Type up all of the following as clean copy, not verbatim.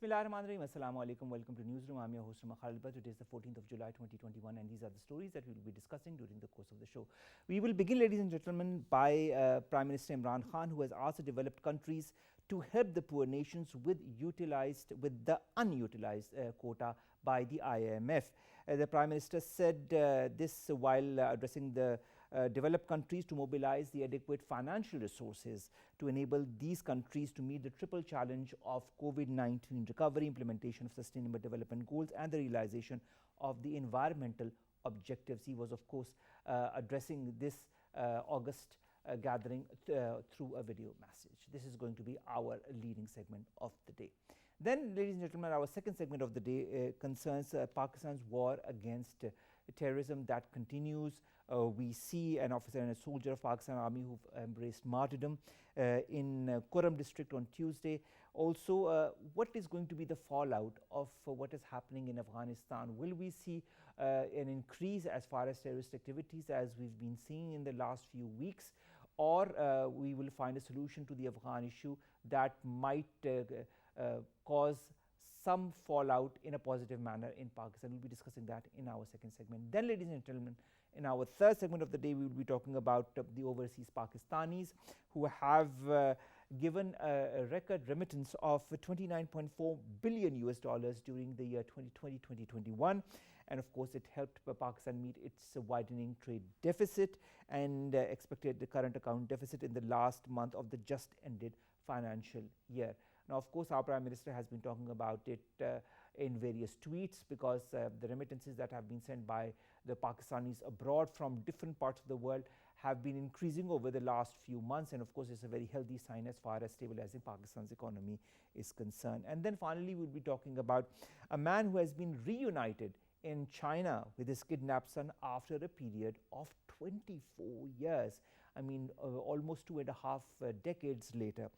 Bismillahirrahmanirrahim. Assalamu alaikum. Welcome to Newsroom. I'm your host, Khalid. Today is the 14th of July 2021, and these are the stories that we will be discussing during the course of the show. We will begin, ladies and gentlemen, by Prime Minister Imran Khan, who has asked the developed countries to help the poor nations with the unutilized quota by the IMF. The Prime Minister said this while addressing the developed countries to mobilize the adequate financial resources to enable these countries to meet the triple challenge of COVID-19 recovery, implementation of sustainable development goals, and the realization of the environmental objectives. He was, of course, addressing this August gathering through a video message. This is going to be our leading segment of the day. Then, ladies and gentlemen, our second segment of the day concerns Pakistan's war against terrorism that continues. We see an officer and a soldier of Pakistan Army who've embraced martyrdom in Kuram district on Tuesday. Also, what is going to be the fallout of what is happening in Afghanistan? Will we see an increase as far as terrorist activities as we've been seeing in the last few weeks, or we will find a solution to the Afghan issue that might cause some fallout in a positive manner in Pakistan? We'll be discussing that in our second segment. Then, ladies and gentlemen, in our third segment of the day, we will be talking about the overseas Pakistanis who have given a record remittance of 29.4 billion US dollars during the year 2020-2021, and of course it helped Pakistan meet its widening trade deficit and expected the current account deficit in the last month of the just ended financial year. Now, of course, our Prime Minister has been talking about it in various tweets, because the remittances that have been sent by the Pakistanis abroad from different parts of the world have been increasing over the last few months, and of course it's a very healthy sign as far as stabilizing Pakistan's economy is concerned. And then finally, we'll be talking about a man who has been reunited in China with his kidnapped son after a period of 24 years. I mean, almost 2.5 decades later.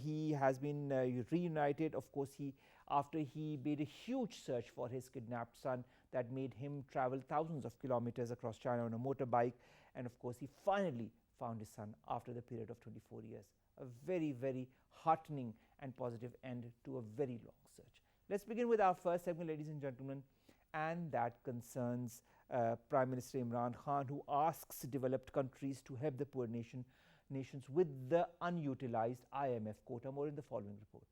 He has been reunited. Of course, after he made a huge search for his kidnapped son that made him travel thousands of kilometers across China on a motorbike, and of course he finally found his son after the period of 24 years. A very, very heartening and positive end to a very long search. Let's begin with our first segment, ladies and gentlemen, and that concerns Prime Minister Imran Khan, who asks developed countries to help the poor nations with the unutilized IMF quota. More in the following report.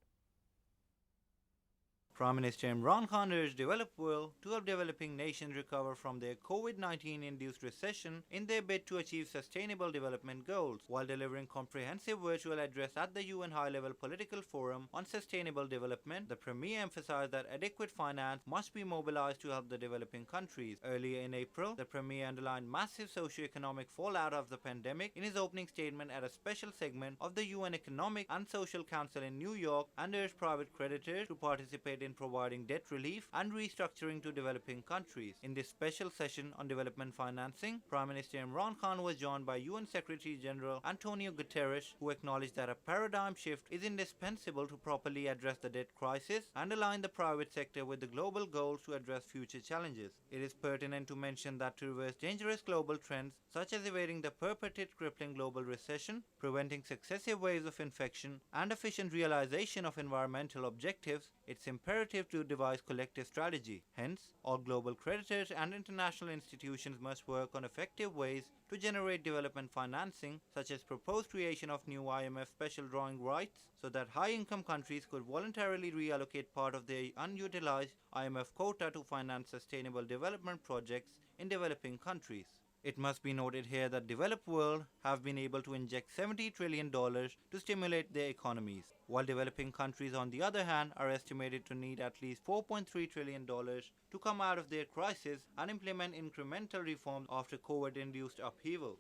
Prime Minister Imran Khan urged developed world to help developing nations recover from their COVID-19 induced recession in their bid to achieve sustainable development goals, while delivering comprehensive virtual address at the UN High-Level Political Forum on Sustainable Development. The Premier emphasized that adequate finance must be mobilized to help the developing countries. Earlier in April, the Premier underlined massive socio-economic fallout of the pandemic in his opening statement at a special segment of the UN Economic and Social Council in New York, and urged private creditors to participate in providing debt relief and restructuring to developing countries. In this special session on development financing, Prime Minister Imran Khan was joined by UN Secretary General Antonio Guterres, who acknowledged that a paradigm shift is indispensable to properly address the debt crisis and align the private sector with the global goals to address future challenges. It is pertinent to mention that to reverse dangerous global trends such as evading the purported crippling global recession, preventing successive waves of infection, and efficient realization of environmental objectives, it's imperative to devise collective strategy. Hence, all global creditors and international institutions must work on effective ways to generate development financing, such as proposed creation of new IMF special drawing rights, so that high-income countries could voluntarily reallocate part of their unutilized IMF quota to finance sustainable development projects in developing countries. It must be noted here that developed world have been able to inject $70 trillion to stimulate their economies, while developing countries on the other hand are estimated to need at least $4.3 trillion to come out of their crisis and implement incremental reforms after COVID-induced upheaval.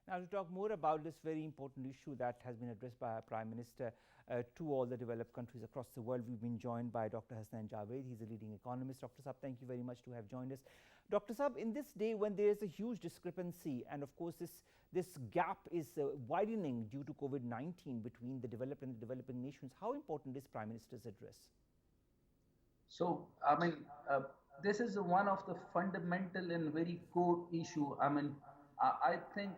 Now, to talk more about this very important issue that has been addressed by our Prime Minister to all the developed countries across the world, we've been joined by Dr. Hasnain Javed. He's a leading economist. Dr. Saab, thank you very much to have joined us. Dr. Saab, in this day when there is a huge discrepancy, and of course this gap is widening due to COVID-19 between the developed and the developing nations, how important is Prime Minister's address? So, this is one of the fundamental and very core issue. I think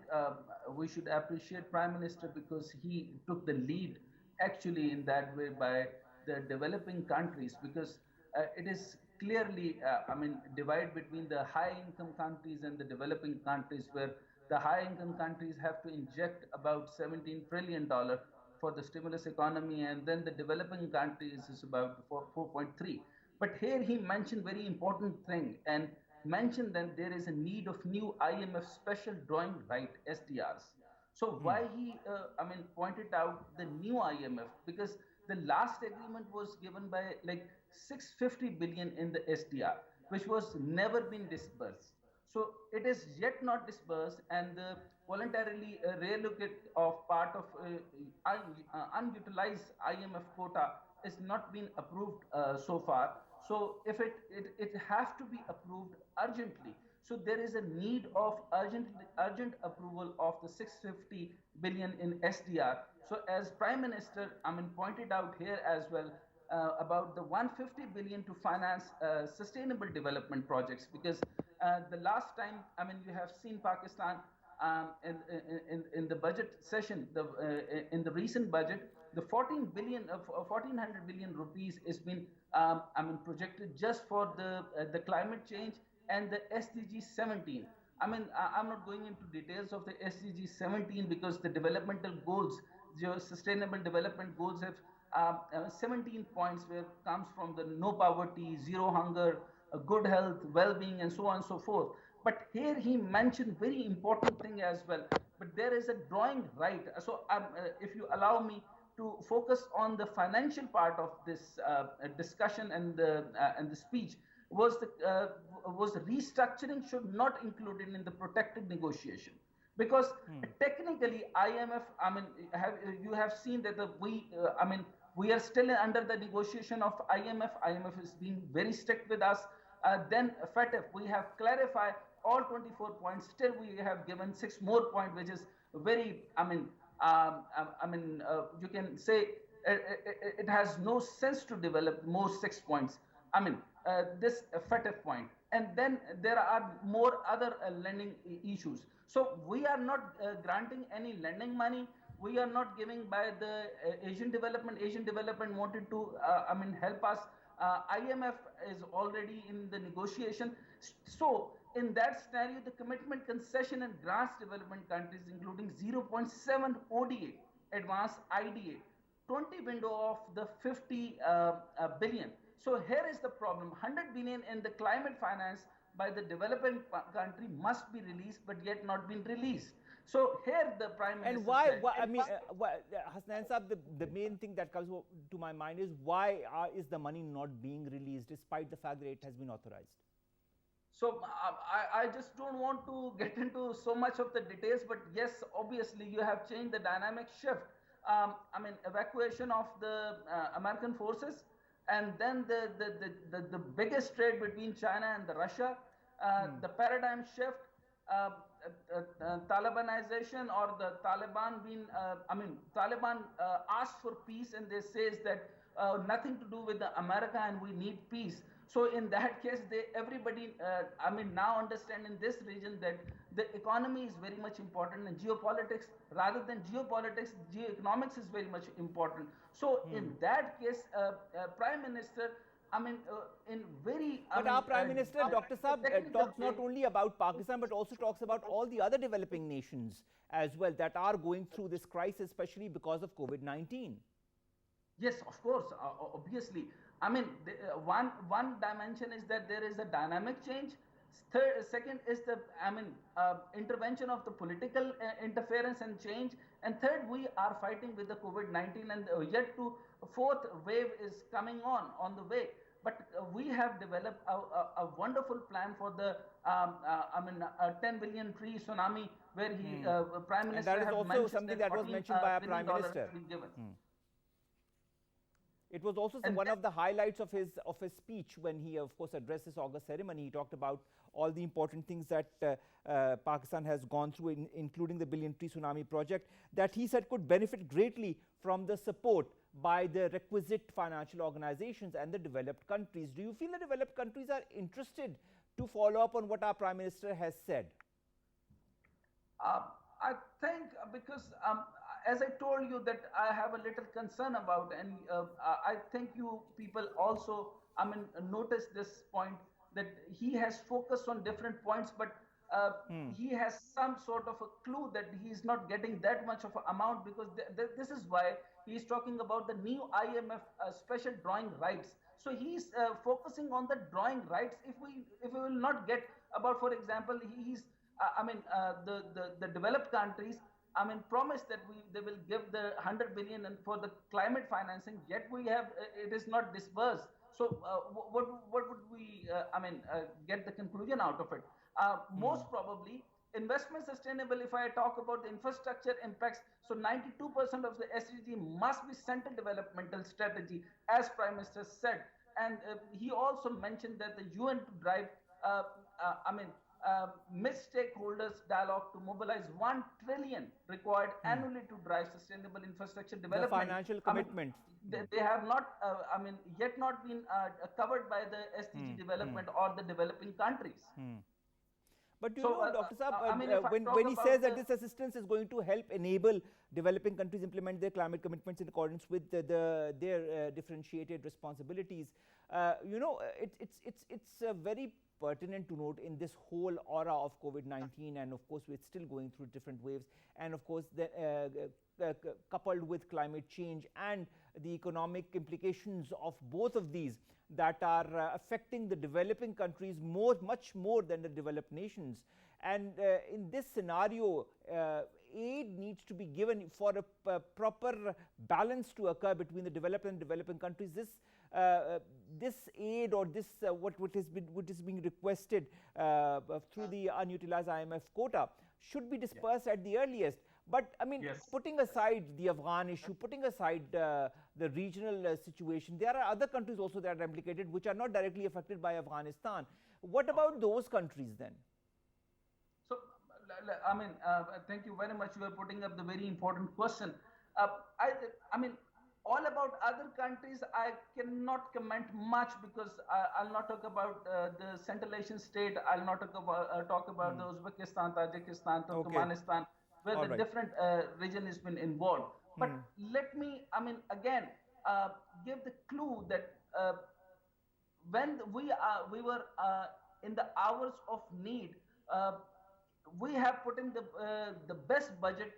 we should appreciate Prime Minister because he took the lead actually in that way by the developing countries, because it is clearly, divide between the high income countries and the developing countries, where the high income countries have to inject about $17 trillion for the stimulus economy, and then the developing countries is about 4.3. But here he mentioned very important thing, and mentioned that there is a need of new IMF special drawing right, SDRs. So why he, pointed out the new IMF, because the last agreement was given by like 650 billion in the SDR, which was never been disbursed. So it is yet not disbursed, and the voluntarily reallocate of part of unutilized IMF quota is not been approved so far. So if it have to be approved urgently. So there is a need of urgent approval of the 650 billion in SDR. So as Prime Minister, pointed out here as well, about the 150 billion to finance sustainable development projects, because the last time, you have seen Pakistan in the budget session, in the recent budget, the 1400 billion rupees has been projected just for the climate change and the SDG 17. I'm not going into details of the SDG 17, because the developmental goals, the sustainable development goals, have 17 points, where comes from the no poverty, zero hunger, good health, well-being, and so on and so forth. But here he mentioned very important thing as well. But there is a drawing right. So if you allow me to focus on the financial part of this discussion and the speech, was restructuring should not included in the protected negotiation, because technically IMF, you have seen that we are still under the negotiation of IMF. IMF is being very strict with us. Then FATF, we have clarified all 24 points. Still, we have given 6 more points, which is very, you can say it has no sense to develop more 6 points. This FATF point. And then there are more other lending issues. So we are not granting any lending money. We are not giving by the Asian development. Asian development wanted to, help us. IMF is already in the negotiation. So in that scenario, the commitment, concession, and grants development countries, including 0.7 ODA, advanced IDA, 20 window of the 50 billion. So here is the problem. 100 billion in the climate finance by the developing country must be released, but yet not been released. So here the Prime Minister and why, said, Hasnain Saab, the main thing that comes to my mind is, why is the money not being released despite the fact that it has been authorized? So I just don't want to get into so much of the details, but yes, obviously you have changed the dynamic shift. Evacuation of the American forces, and then the biggest trade between China and the Russia, the paradigm shift, Talibanization, or the Taliban being, Taliban asked for peace, and they says that nothing to do with the America, and we need peace. So in that case, everybody, now understand in this region that the economy is very much important, and geopolitics, rather than geopolitics, geoeconomics is very much important. So in that case, Prime Minister, in very... But our Prime Minister, Dr. Saab, talks not only about Pakistan, but also talks about all the other developing nations as well that are going through this crisis, especially because of COVID-19. Yes, of course, obviously. One dimension is that there is a dynamic change. Second is the intervention of the political interference and change. And third, we are fighting with the COVID-19, and yet to fourth wave is coming on the way. But we have developed a wonderful plan for the 10 billion tree tsunami, where he Prime Minister, and that is also something that was mentioned by our Prime Minister. It was also one of the highlights of his speech when he, of course, addressed this August ceremony. He talked about all the important things that Pakistan has gone through, including the Billion Tree Tsunami project, that he said could benefit greatly from the support by the requisite financial organizations and the developed countries. Do you feel the developed countries are interested to follow up on what our Prime Minister has said? I think because as I told you that I have a little concern about, and I think you people also, I mean, notice this point that he has focused on different points, but uh, he has some sort of a clue that he is not getting that much of an amount because this is why he is talking about the new IMF special drawing rights. So he's focusing on the drawing rights. If we will not get about, for example, he's the developed countries, I mean, promise that they will give the 100 billion and for the climate financing. Yet we have it is not disbursed. So what would we get the conclusion out of it? Most probably investment sustainable. If I talk about the infrastructure impacts, so 92% of the SDG must be center developmental strategy, as Prime Minister said, and he also mentioned that the UN to drive. Uh, I mean Mid-stakeholders dialogue to mobilize 1 trillion required annually to drive sustainable infrastructure The development. financial commitment. They have not, yet not been covered by the SDG development or the developing countries. But you So, know, Dr. Saab, if I talk when he says about that this assistance is going to help enable developing countries implement their climate commitments in accordance with their differentiated responsibilities, it's very pertinent to note in this whole aura of COVID-19, and of course it's still going through different waves, and of course coupled with climate change and the economic implications of both of these that are affecting the developing countries much more than the developed nations. And in this scenario, aid needs to be given for a proper balance to occur between the developed and developing countries. This aid, or this what is being requested through the unutilized IMF quota, should be dispersed at the earliest. But I mean, putting aside the Afghan issue, putting aside the regional situation, there are other countries also that are implicated which are not directly affected by Afghanistan. What about those countries then? So, thank you very much. You are putting up the very important question. I mean, all about other countries, I cannot comment much because I'll not talk about the Central Asian state. I'll not talk about the Uzbekistan, Tajikistan, Turkmenistan, where the different region has been involved. But let me, again, give the clue that when we were in the hours of need, we have put in the best budget,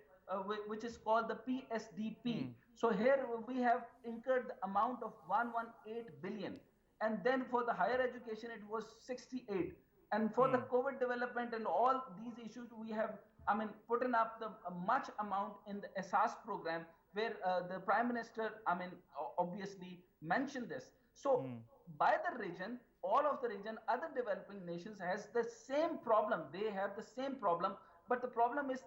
which is called the PSDP. So here we have incurred the amount of 118 billion, and then for the higher education it was 68, and for the COVID development and all these issues we have put in up the much amount in the SAS program, where the Prime Minister obviously mentioned this. So by the region, all of the region, other developing nations has the same problem. They have the same problem, but the problem is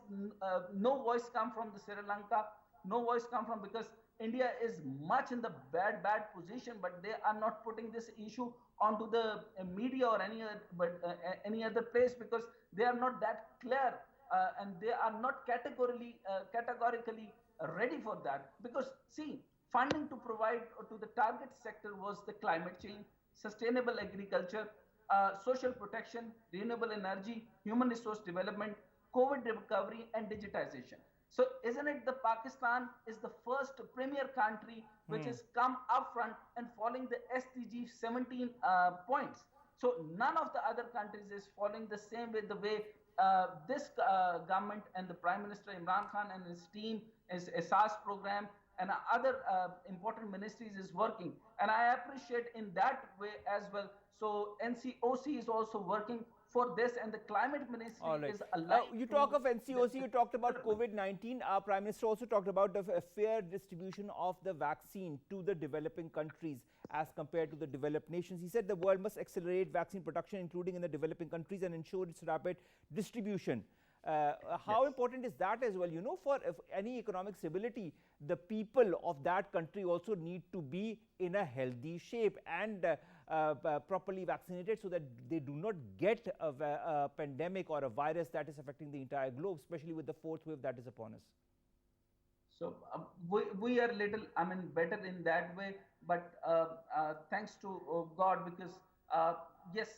no voice come from the Sri Lanka, no voice come from, because India is much in the bad position, but they are not putting this issue onto the media or any other place, because they are not that clear and they are not categorically ready for that. Because see, funding to provide to the target sector was the climate change, sustainable agriculture, social protection, renewable energy, human resource development, COVID recovery, and digitization. So isn't it the Pakistan is the first premier country which has come up front and following the SDG 17 points. So none of the other countries is following the same way, the way this government and the Prime Minister Imran Khan and his team, his SAS program and other important ministries is working. And I appreciate in that way as well. So NCOC is also working for this, and the climate ministry is aligned. You talk of NCOC, you talked about COVID-19. Our Prime Minister also talked about a fair distribution of the vaccine to the developing countries as compared to the developed nations. He said the world must accelerate vaccine production, including in the developing countries, and ensure its rapid distribution. How important is that as well? You know, for any economic stability, the people of that country also need to be in a healthy shape and properly vaccinated, so that they do not get a pandemic or a virus that is affecting the entire globe, especially with the fourth wave that is upon us. So we are little, better in that way, but thanks to God, because yes,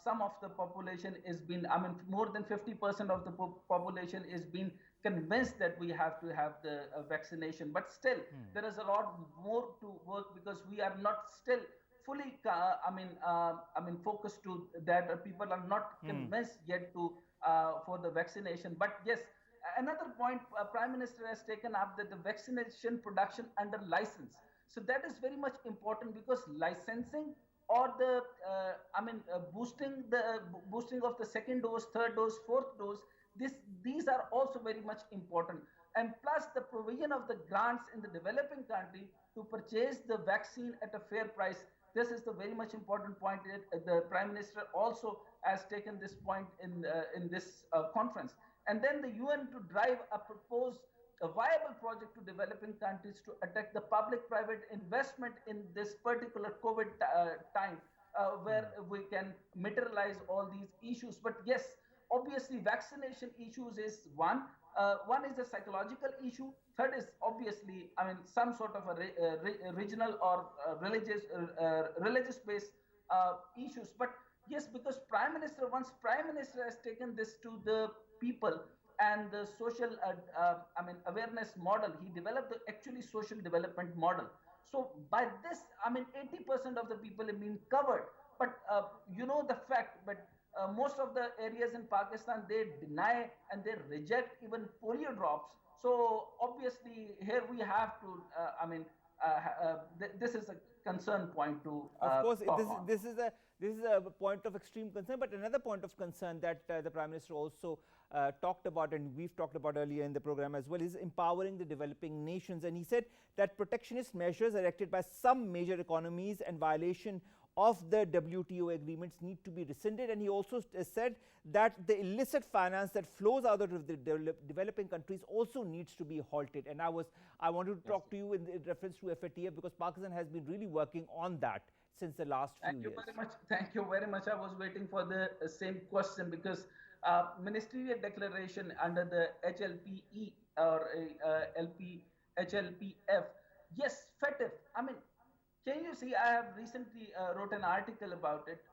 some of the population is been, more than 50% of the population is being convinced that we have to have the vaccination. But still, there is a lot more to work, because we are not still fully, focused to that. People are not convinced yet to for the vaccination. But yes, another point Prime Minister has taken up, that the vaccination production under license. So that is very much important, because licensing or the boosting of the second dose, third dose, fourth dose, these are also very much important. And plus the provision of the grants in the developing country to purchase the vaccine at a fair price. This is the very much important point. The Prime Minister also has taken this point in this conference. And then the UN to drive a viable project to developing countries to attack the public-private investment in this particular COVID time, where we can materialize all these issues. But yes, obviously vaccination issues is one. One is a psychological issue. Third is obviously, some sort of a regional or religious-based issues. But yes, because once Prime Minister has taken this to the people and the social, awareness model, he developed the actually social development model. So by this, 80% of the people have been covered. But the fact, but most of the areas in Pakistan, they deny and they reject even polio drops. So obviously here we have to, this is a concern point to of course, talk this is a point of extreme concern. But another point of concern that the Prime Minister also talked about, and we've talked about earlier in the program as well, is empowering the developing nations. And he said that protectionist measures erected by some major economies and violation of the WTO agreements need to be rescinded. And he also said that the illicit finance that flows out of the developing countries also needs to be halted. And I wanted to talk to you in reference to FATF, because Pakistan has been really working on that since the last few years. Thank you very much. I was waiting for the same question, because ministerial declaration under the HLPE or HLPF. Yes, FATF. Can you see, I have recently wrote an article about it.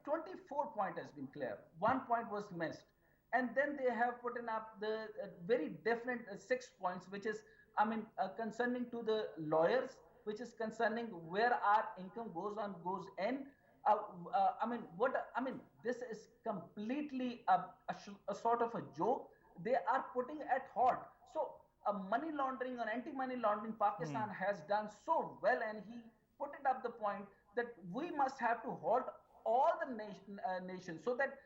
24 point has been clear. 1 point was missed. And then they have put up the very different 6 points, which is, concerning to the lawyers, which is concerning where our income goes in. This is completely a sort of a joke. They are putting at heart. So money laundering or anti-money laundering, Pakistan has done so well, and he put it up the point that we must have to halt all the nations, so that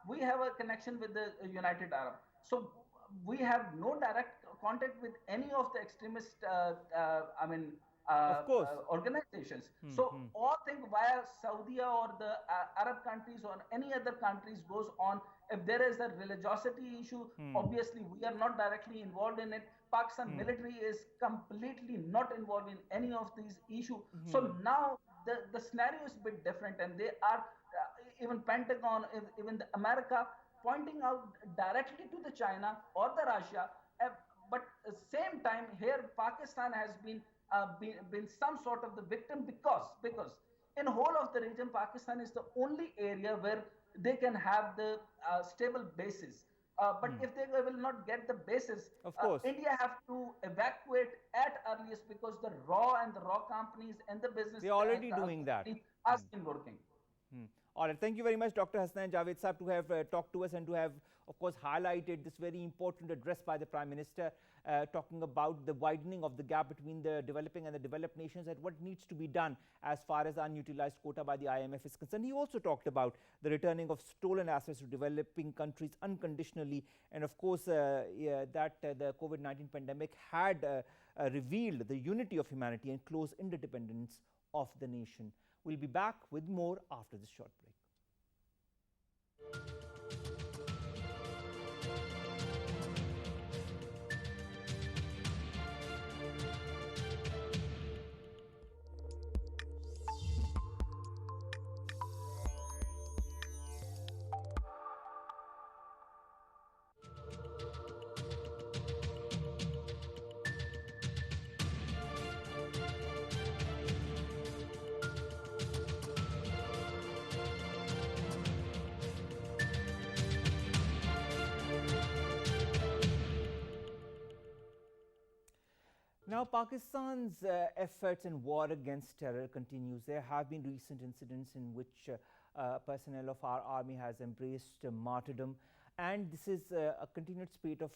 we have a connection with the United Arab. So we have no direct contact with any of the extremist organizations. So all things via Saudi or the Arab countries or any other countries goes on. If there is a religiosity issue, obviously we are not directly involved in it. Pakistan military is completely not involved in any of these issues. So now the scenario is a bit different, and they are even Pentagon, even the America, pointing out directly to the China or the Russia. But at the same time, here Pakistan has been some sort of the victim, because in whole of the region, Pakistan is the only area where they can have the stable basis. But if they will not get the basis, of course, India have to evacuate at earliest, because the raw companies and the business, they're already doing that. Has been working. All right, thank you very much, Dr. Hasnain Javed Saab, to have talked to us and to have, of course, highlighted this very important address by the Prime Minister, talking about the widening of the gap between the developing and the developed nations and what needs to be done as far as unutilized quota by the IMF is concerned. He also talked about the returning of stolen assets to developing countries unconditionally, and of course that the COVID-19 pandemic had revealed the unity of humanity and close interdependence of the nation. We'll be back with more after this short break. Now, Pakistan's efforts in war against terror continues. There have been recent incidents in which personnel of our army has embraced martyrdom, and this is a continued spate of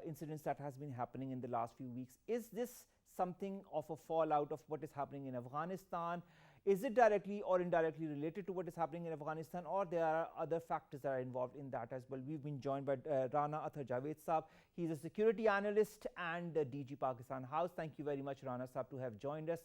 incidents that has been happening in the last few weeks. Is this something of a fallout of what is happening in Afghanistan? Is it directly or indirectly related to what is happening in Afghanistan, or there are other factors that are involved in that as well? We've been joined by Rana Ather Javed Saab. He's a security analyst and DG Pakistan House. Thank you very much, Rana Saab, to have joined us.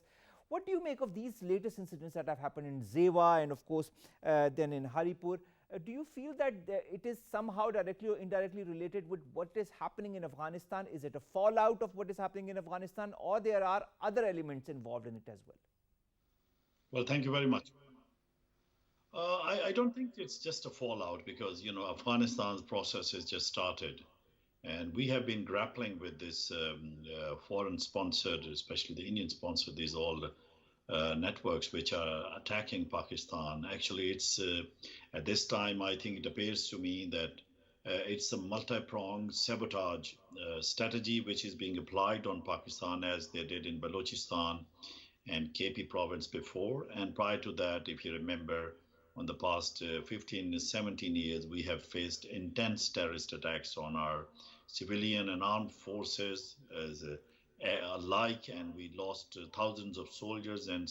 What do you make of these latest incidents that have happened in Zewa and, of course, then in Haripur? Do you feel that it is somehow directly or indirectly related with what is happening in Afghanistan? Is it a fallout of what is happening in Afghanistan, or there are other elements involved in it as well? Well, thank you very much. I don't think it's just a fallout because, Afghanistan's process has just started. And we have been grappling with this foreign sponsored, especially the Indian sponsored, these all networks which are attacking Pakistan. Actually, it's at this time, I think it appears to me that it's a multi pronged sabotage strategy which is being applied on Pakistan as they did in Balochistan and KP province before. And prior to that, if you remember, on the past 15, 17 years, we have faced intense terrorist attacks on our civilian and armed forces as alike, and we lost thousands of soldiers and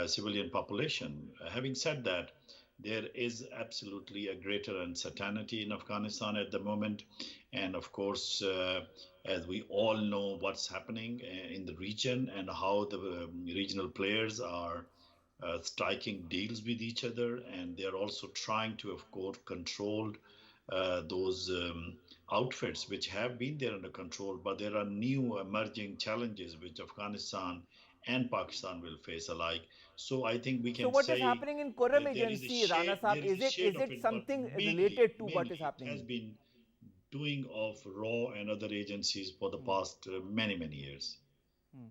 civilian population. Having said that, there is absolutely a greater uncertainty in Afghanistan at the moment. And of course, as we all know what's happening in the region and how the regional players are striking deals with each other, and they're also trying to, of course, control those outfits which have been there under control, but there are new emerging challenges which Afghanistan and Pakistan will face alike. So I think we So, can what is say happening in Quram there is a Agency, Rana shade, Saab? Is Is of it it, but something mainly, related to what is it has happening? been doing of RAW and other agencies for the past many, many years. Hmm.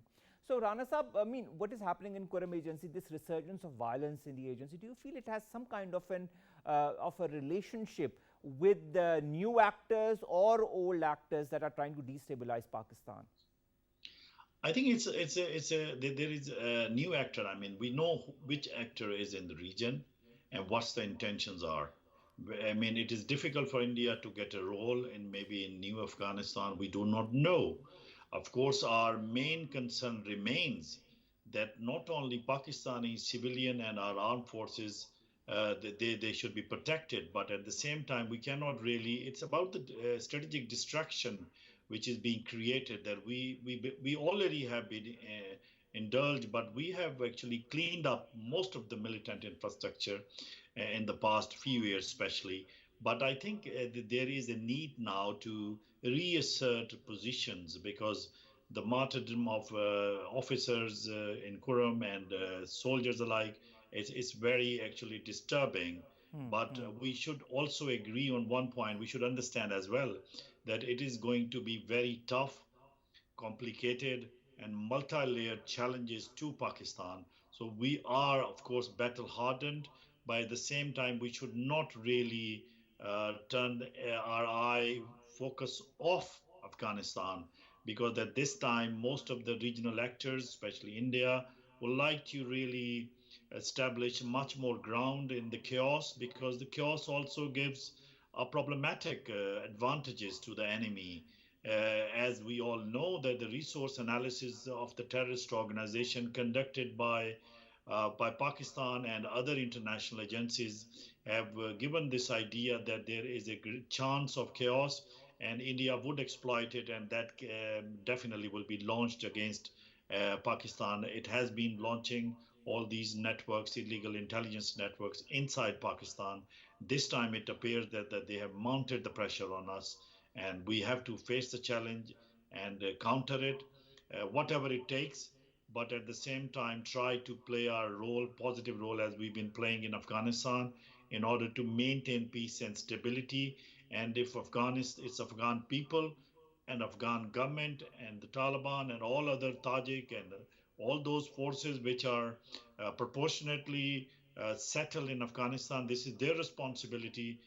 So, Rana Saab, I mean, what is happening in Quram Agency? This resurgence of violence in the agency. Do you feel it has some kind of a relationship with the new actors or old actors that are trying to destabilize Pakistan? I think there is a new actor. I mean, we know which actor is in the region and what's the intentions are. I mean, it is difficult for India to get a role in maybe in new Afghanistan. We do not know. Of course, our main concern remains that not only Pakistani civilian and our armed forces they should be protected, but at the same time we cannot really. It's about the strategic distraction which is being created that we already have been indulged, but we have actually cleaned up most of the militant infrastructure in the past few years, especially. But I think there is a need now to reassert positions because the martyrdom of officers in Kurum and soldiers alike is very actually disturbing. But we should also agree on one point. We should understand as well that it is going to be very tough, complicated, and multi-layered challenges to Pakistan. So we are, of course, battle hardened. But at the same time, we should not really turn our eye focus off Afghanistan because at this time, most of the regional actors, especially India, would like to really establish much more ground in the chaos because the chaos also gives problematic advantages to the enemy. As we all know, that the resource analysis of the terrorist organization conducted by Pakistan and other international agencies have given this idea that there is a great chance of chaos and India would exploit it, and that definitely will be launched against Pakistan. It has been launching all these networks, illegal intelligence networks inside Pakistan. This time it appears that they have mounted the pressure on us, and we have to face the challenge and counter it, whatever it takes. But at the same time, try to play our role, positive role, as we've been playing in Afghanistan, in order to maintain peace and stability. And if Afghanistan, it's Afghan people and Afghan government and the Taliban and all other Tajik and all those forces which are proportionately settled in Afghanistan. This is their responsibility,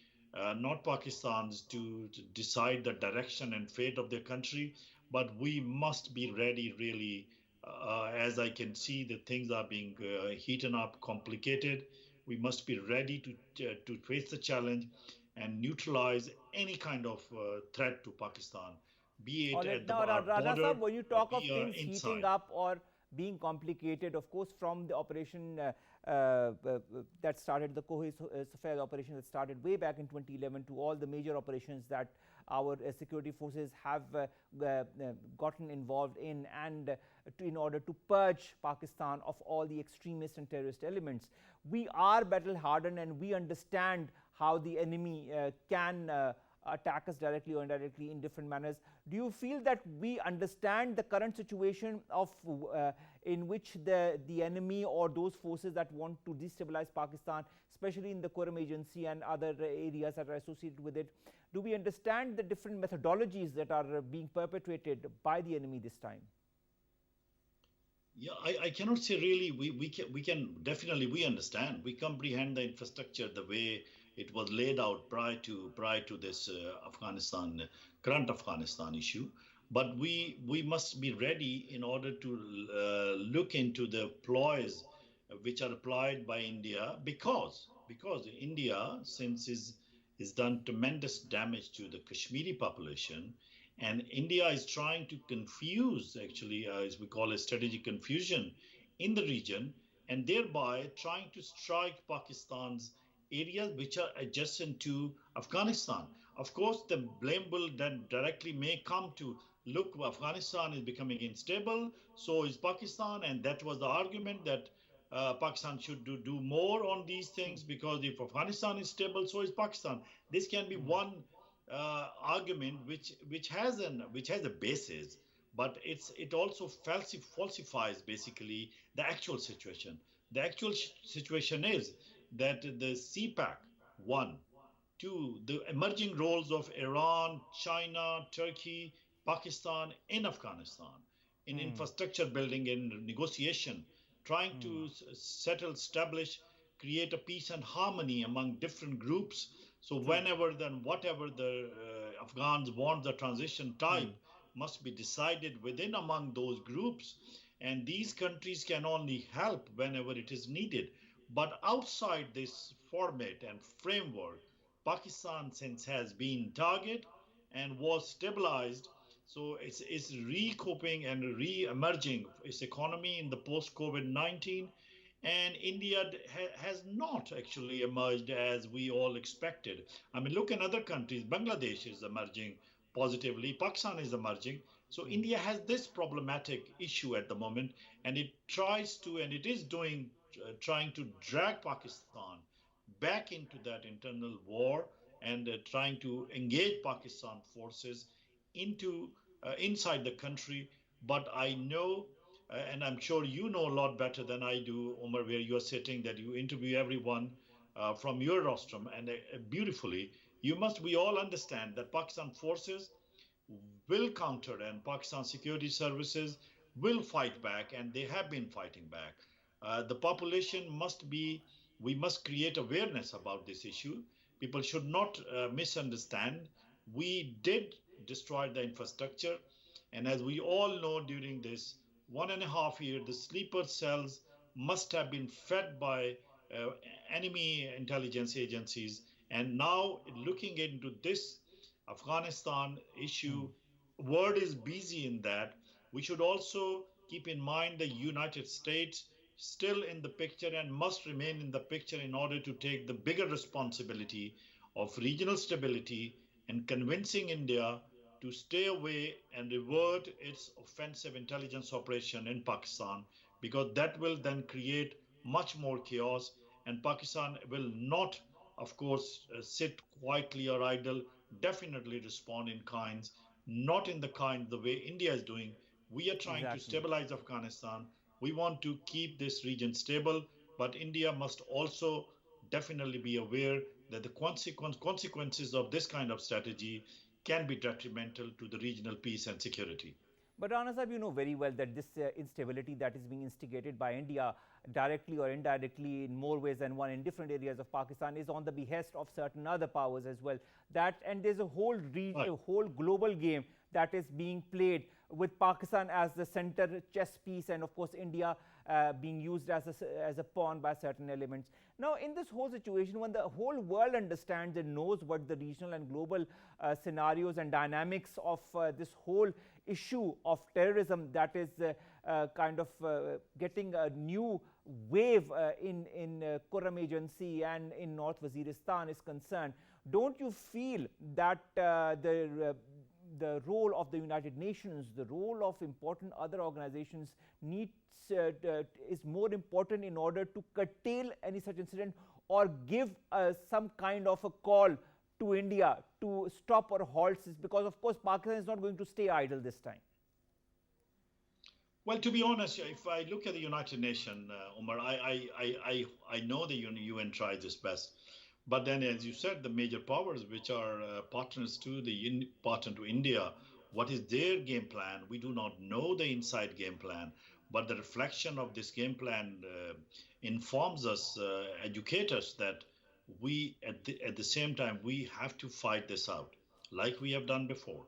not Pakistan's, to decide the direction and fate of their country. but we must be ready really. As I can see, the things are being heated up, complicated. We must be ready to face the challenge and neutralize any kind of threat to Pakistan, be All it right. at Now, our Rana border Sahab, when you or talk of be things heating inside. up or being complicated, of course, from the operation that started, the Safed operation that started way back in 2011 to all the major operations that our security forces have gotten involved in, and in order to purge Pakistan of all the extremist and terrorist elements. We are battle hardened and we understand how the enemy can attack us directly or indirectly in different manners. Do you feel that we understand the current situation of in which the enemy or those forces that want to destabilize Pakistan, especially in the Quorum Agency and other areas that are associated with it, do we understand the different methodologies that are being perpetrated by the enemy this time? Yeah, I cannot say really. We can definitely we understand. We comprehend the infrastructure the way it was laid out prior to this Afghanistan current Afghanistan issue. But we must be ready in order to look into the ploys which are applied by India, because India, since is done tremendous damage to the Kashmiri population, and India is trying to confuse, actually, as we call it, strategic confusion in the region, and thereby trying to strike Pakistan's areas which are adjacent to Afghanistan. Of course, the blame will then directly may come to, look, Afghanistan is becoming unstable, so is Pakistan, and that was the argument that Pakistan should do more on these things, because if Afghanistan is stable, so is Pakistan. This can be one argument which has a basis, but it also falsifies basically the actual situation. The actual situation is that the CPAC won. Two, the emerging roles of Iran, China, Turkey, Pakistan in Afghanistan, in infrastructure building and negotiation, trying to settle, establish, create a peace and harmony among different groups. So True. whenever then whatever the Afghans want, the transition type must be decided within among those groups, and these countries can only help whenever it is needed. But outside this format and framework, Pakistan since has been target and was stabilized, so it's recoping and re-emerging its economy in the post-COVID-19, and India has not actually emerged as we all expected. I mean, look in other countries. Bangladesh is emerging positively. Pakistan is emerging. So India has this problematic issue at the moment, and it tries to, and it is doing, trying to drag Pakistan back into that internal war, and trying to engage Pakistan forces into inside the country. But I know, and I'm sure you know a lot better than I do, Omar, where you're sitting, that you interview everyone from your rostrum, and beautifully, we all understand that Pakistan forces will counter, and Pakistan security services will fight back, and they have been fighting back. The population must be, we must create awareness about this issue. People should not misunderstand. We did destroy the infrastructure, and as we all know, during this 1.5 year, the sleeper cells must have been fed by uh, enemy intelligence agencies. And now, looking into this Afghanistan issue, world is busy in that. We should also keep in mind the United States still in the picture and must remain in the picture in order to take the bigger responsibility of regional stability and convincing India to stay away and revert its offensive intelligence operation in Pakistan, because that will then create much more chaos, and Pakistan will not, of course, sit quietly or idle, definitely respond in kinds, not in the kind the way India is doing. We are trying to Exactly. stabilize Afghanistan. We want to keep this region stable, but India must also definitely be aware that the consequences of this kind of strategy can be detrimental to the regional peace and security. But Rana Sahib, you know very well that this instability that is being instigated by India directly or indirectly in more ways than one in different areas of Pakistan is on the behest of certain other powers as well. That, and there's a whole Right. a whole global game that is being played with Pakistan as the center chess piece, and of course India being used as a pawn by certain elements. Now, in this whole situation, when the whole world understands and knows what the regional and global scenarios and dynamics of this whole issue of terrorism that is kind of getting a new wave in Quram Agency and in North Waziristan is concerned, don't you feel that the role of the United Nations, the role of important other organizations is more important in order to curtail any such incident, or give some kind of a call to India to stop or halt this? Because of course Pakistan is not going to stay idle this time. Well, to be honest, if I look at the United Nations, Umar, I know the UN tries its best. But then, as you said, the major powers, which are partners to partner to India, what is their game plan? We do not know the inside game plan, but the reflection of this game plan informs us, educates us that we, at the same time, we have to fight this out, like we have done before.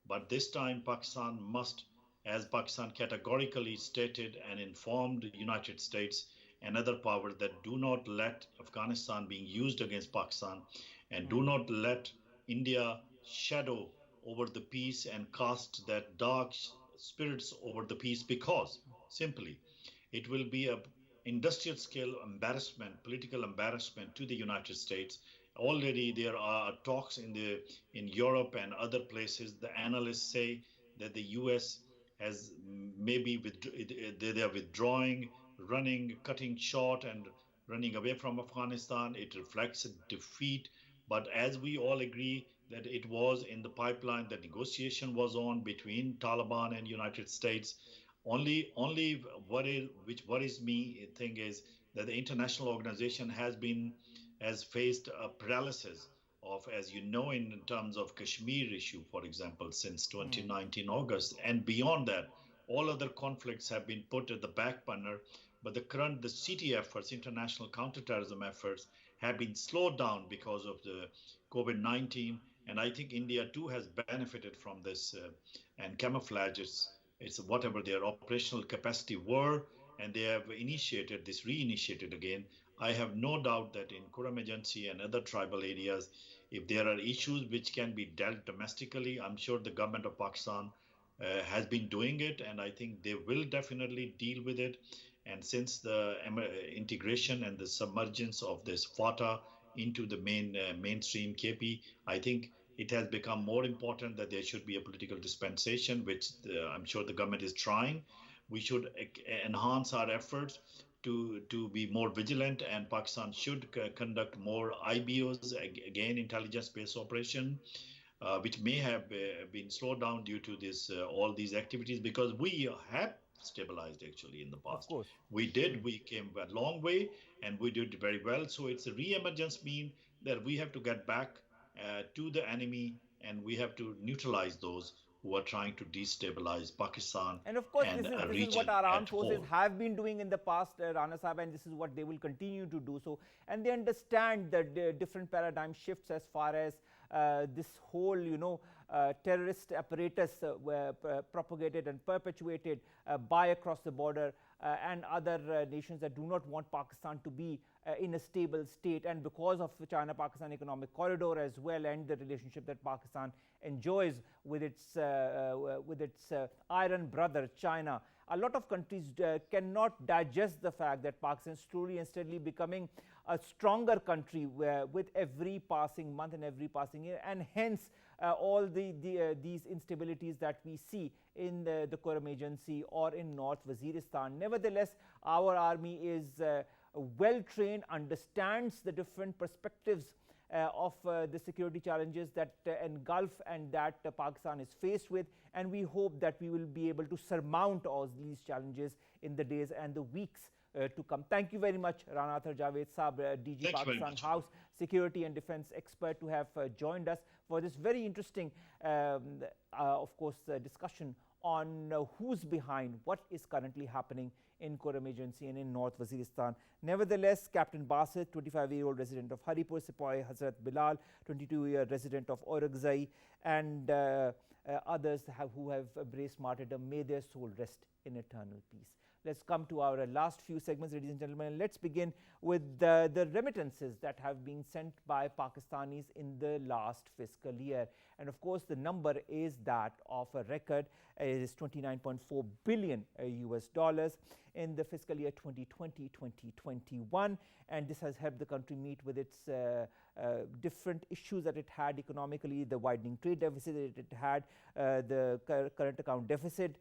But this time, Pakistan must, as Pakistan categorically stated and informed the United States and other powers, that do not let Afghanistan being used against Pakistan, and do not let India shadow over the peace and cast that dark spirits over the peace, because simply it will be a industrial scale embarrassment, political embarrassment to the United States. Already there are talks in Europe and other places. The analysts say that the US has maybe they are withdrawing, running, cutting short and running away from Afghanistan. It reflects a defeat. But as we all agree that it was in the pipeline, the negotiation was on between Taliban and United States. Only which worries me thing is that the international organization has faced a paralysis of, as you know, in terms of Kashmir issue, for example, since 2019 August. And beyond that, all other conflicts have been put at the back burner. But the CT efforts, international counterterrorism efforts, have been slowed down because of the COVID-19. And I think India too has benefited from this and camouflage it's whatever their operational capacity were, and they have reinitiated again. I have no doubt that in Quram Agency and other tribal areas, if there are issues which can be dealt domestically, I'm sure the government of Pakistan has been doing it, and I think they will definitely deal with it. And since the integration and the submergence of this quota into the mainstream KP, I think it has become more important that there should be a political dispensation, which I'm sure the government is trying. We should enhance our efforts to be more vigilant, and Pakistan should conduct more IBOs, again, intelligence-based operation, which may have been slowed down due to all these activities, because we have stabilized actually in the past. Of course. We came a long way and we did very well. So it's a re-emergence mean that we have to get back to the enemy, and we have to neutralize those who are trying to destabilize Pakistan. And of course, this is what our armed forces have been doing in the past, Rana Sahib, and this is what they will continue to do. So, and they understand the different paradigm shifts as far as this whole, terrorist apparatus were propagated and perpetuated by across the border and other nations that do not want Pakistan to be in a stable state, and because of the China-Pakistan economic corridor as well, and the relationship that Pakistan enjoys with its iron brother China. A lot of countries cannot digest the fact that Pakistan is slowly and steadily becoming a stronger country with every passing month and every passing year, and hence all these instabilities that we see in the Quram Agency or in North Waziristan. Nevertheless, our army is well trained, understands the different perspectives of the security challenges that engulf and that Pakistan is faced with, and we hope that we will be able to surmount all these challenges in the days and the weeks to come. Thank you very much, Rana Ather Javed Saab, DG Pakistan House Security and Defence Expert, to have joined us for this very interesting, of course, discussion on who's behind what is currently happening in Quram Agency and in North Waziristan. Nevertheless, Captain Basit, 25-year-old resident of Haripur, Sepoy Hazrat Bilal, 22-year resident of Aurangzai, and others who have embraced martyrdom, may their soul rest in eternal peace. Let's come to our last few segments, ladies and gentlemen, and let's begin with the remittances that have been sent by Pakistanis in the last fiscal year. And of course, the number is that of a record. It is 29.4 billion US dollars in the fiscal year 2020-2021, and this has helped the country meet with its different issues that it had economically, the widening trade deficit that it had, the current account deficit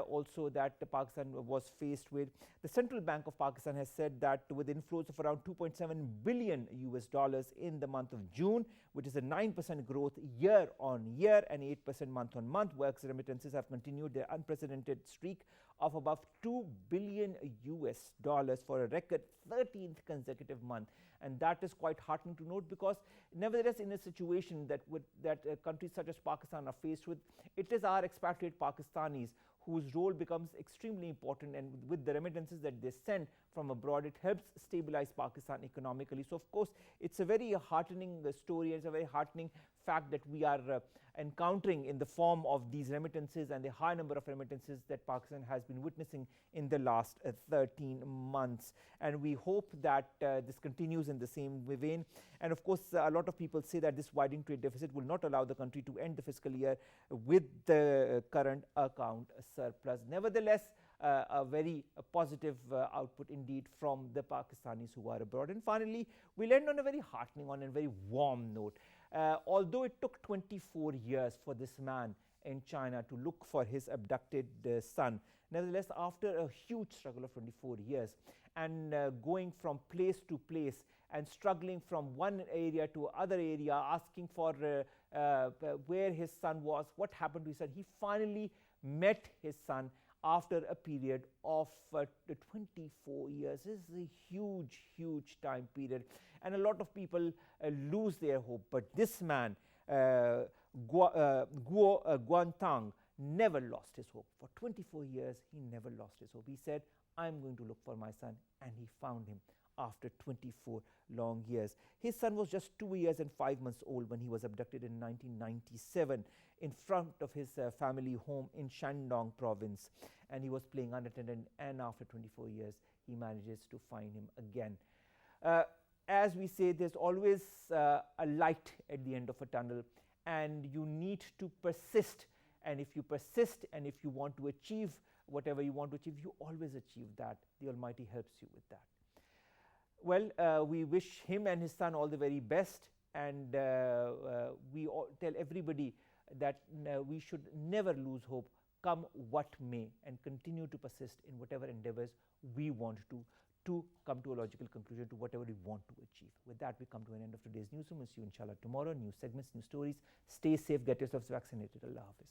also that Pakistan was faced with. The Central Bank of Pakistan has said that with inflows of around 2.7 billion US dollars in the month of June, which is a 9% growth year on year and 8% month on month, works remittances have continued their unprecedented streak of above 2 billion US dollars for a record 13th consecutive month. And that is quite heartening to note, because nevertheless, in a situation that countries such as Pakistan are faced with, it is our expatriate Pakistanis whose role becomes extremely important, and with the remittances that they send from abroad, it helps stabilize Pakistan economically. So of course, it's a very heartening story, and it's a very heartening fact that we are encountering in the form of these remittances and the high number of remittances that Pakistan has been witnessing in the last 13 months. And we hope that this continues in the same vein. And of course, a lot of people say that this widening trade deficit will not allow the country to end the fiscal year with the current account surplus. Nevertheless, a very positive output indeed from the Pakistanis who are abroad. And finally, we'll end on a very heartening, on a very warm note. Although it took 24 years for this man in China to look for his abducted son, nevertheless, after a huge struggle of 24 years and going from place to place and struggling from one area to other area, asking for where his son was, what happened to his son, he finally met his son after a period of 24 years. This is a huge, huge time period, and a lot of people lose their hope. But this man, Guantang, never lost his hope. For 24 years, he never lost his hope. He said, I'm going to look for my son, and he found him after 24 long years. His son was just 2 years and 5 months old when he was abducted in 1997 in front of his family home in Shandong province, and he was playing unattended, and after 24 years he manages to find him again. As we say, there's always a light at the end of a tunnel, and you need to persist. And if you persist, and if you want to achieve whatever you want to achieve, you always achieve that. The Almighty helps you with that. Well, we wish him and his son all the very best, and we tell everybody that we should never lose hope, come what may, and continue to persist in whatever endeavors we want to come to a logical conclusion to whatever we want to achieve. With that, we come to an end of today's newsroom. We'll see you inshallah tomorrow. New segments, new stories. Stay safe, get yourselves vaccinated. Allah Hafiz.